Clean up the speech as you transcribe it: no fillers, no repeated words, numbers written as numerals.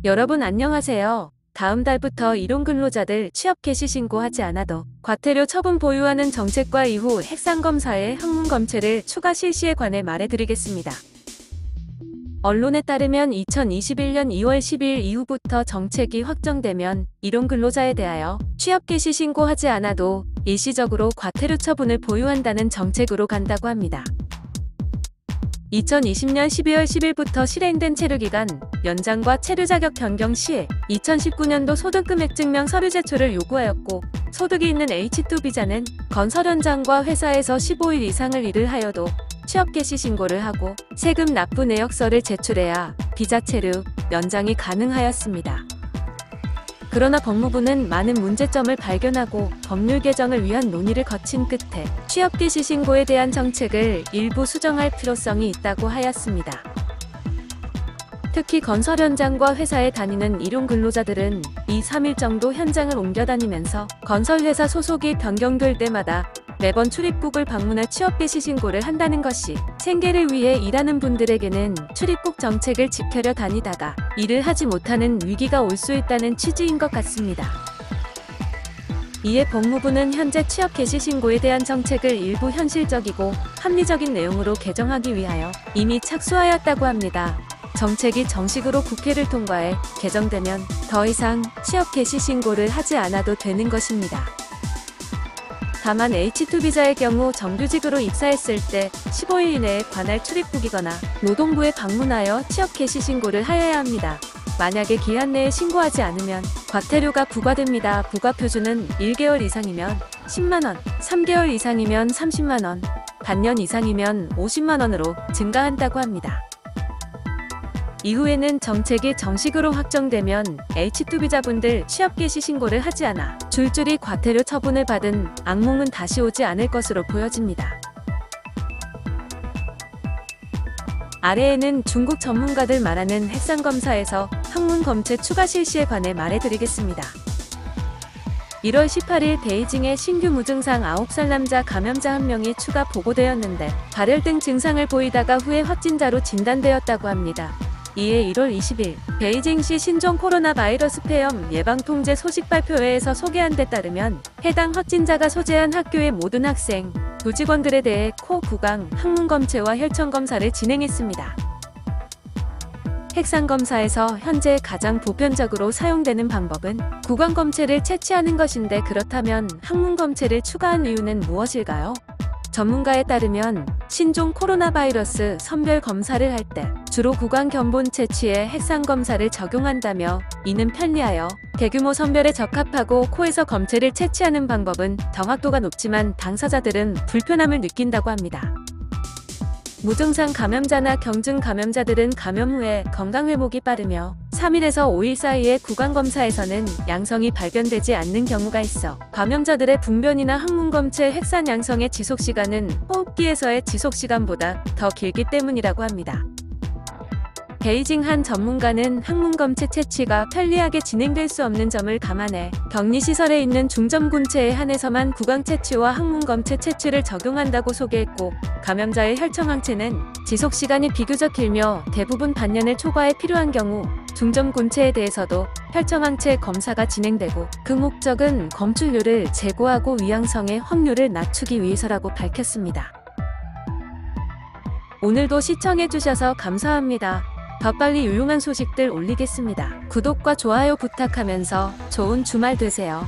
여러분 안녕하세요. 다음 달부터 일용근로자들 취업 개시 신고하지 않아도 과태료 처분 보유하는 정책과 이후 핵상검사의 학문검체를 추가 실시에 관해 말해드리겠습니다. 언론에 따르면 2021년 2월 10일 이후부터 정책이 확정되면 일용근로자에 대하여 취업 개시 신고하지 않아도 일시적으로 과태료 처분을 보유한다는 정책으로 간다고 합니다. 2020년 12월 10일부터 실행된 체류기간 연장과 체류자격 변경 시에 2019년도 소득금액증명 서류 제출을 요구하였고, 소득이 있는 H2 비자는 건설 현장과 회사에서 15일 이상을 일을 하여도 취업 개시 신고를 하고 세금 납부 내역서를 제출해야 비자 체류, 연장이 가능하였습니다. 그러나 법무부는 많은 문제점을 발견하고 법률 개정을 위한 논의를 거친 끝에 취업 개시 신고에 대한 정책을 일부 수정할 필요성이 있다고 하였습니다. 특히 건설 현장과 회사에 다니는 일용근로자들은 2, 3일 정도 현장을 옮겨 다니면서 건설회사 소속이 변경될 때마다 매번 출입국을 방문해 취업 개시 신고를 한다는 것이 생계를 위해 일하는 분들에게는 출입국 정책을 지켜려 다니다가 일을 하지 못하는 위기가 올 수 있다는 취지인 것 같습니다. 이에 법무부는 현재 취업 개시 신고에 대한 정책을 일부 현실적이고 합리적인 내용으로 개정하기 위하여 이미 착수하였다고 합니다. 정책이 정식으로 국회를 통과해 개정되면 더 이상 취업 개시 신고를 하지 않아도 되는 것입니다. 다만 H2 비자의 경우 정규직으로 입사했을 때 15일 이내에 관할 출입국이거나 노동부에 방문하여 취업 개시 신고를 하여야 합니다. 만약에 기한 내에 신고하지 않으면 과태료가 부과됩니다. 부과표준은 1개월 이상이면 10만원, 3개월 이상이면 30만원, 반년 이상이면 50만원으로 증가한다고 합니다. 이후에는 정책이 정식으로 확정되면 H2 비자분들 취업 개시 신고를 하지 않아 줄줄이 과태료 처분을 받은 악몽은 다시 오지 않을 것으로 보여집니다. 아래에는 중국 전문가들 말하는 핵상검사에서 학문검체 추가 실시에 관해 말해드리겠습니다. 1월 18일 베이징에 신규 무증상 9살 남자 감염자 1명이 추가 보고되었는데 발열 등 증상을 보이다가 후에 확진자로 진단되었다고 합니다. 이에 1월 20일 베이징시 신종 코로나 바이러스 폐렴 예방통제 소식 발표회에서 소개한 데 따르면 해당 확진자가 소재한 학교의 모든 학생, 교직원들에 대해 코, 구강, 항문검체와 혈청검사를 진행했습니다. 핵상검사에서 현재 가장 보편적으로 사용되는 방법은 구강검체를 채취하는 것인데, 그렇다면 항문검체를 추가한 이유는 무엇일까요? 전문가에 따르면 신종 코로나 바이러스 선별 검사를 할 때 주로 구강 견본 채취에 핵상검사를 적용한다며, 이는 편리하여 대규모 선별에 적합하고 코에서 검체를 채취하는 방법은 정확도가 높지만 당사자들은 불편함을 느낀다고 합니다. 무증상 감염자나 경증 감염자들은 감염 후에 건강회복이 빠르며 3일에서 5일 사이에 구강검사에서는 양성이 발견되지 않는 경우가 있어 감염자들의 분변이나 항문검체 핵산 양성의 지속시간은 호흡기에서의 지속시간보다 더 길기 때문이라고 합니다. 베이징 한 전문가는 항문검체 채취가 편리하게 진행될 수 없는 점을 감안해 격리시설에 있는 중점군체에 한해서만 구강 채취와 항문검체 채취를 적용한다고 소개했고, 감염자의 혈청항체는 지속시간이 비교적 길며 대부분 반년을 초과해 필요한 경우 중점군체에 대해서도 혈청항체 검사가 진행되고, 그 목적은 검출률을 제고하고 위양성의 확률을 낮추기 위해서라고 밝혔습니다. 오늘도 시청해주셔서 감사합니다. 더 빨리 유용한 소식들 올리겠습니다. 구독과 좋아요 부탁하면서 좋은 주말 되세요.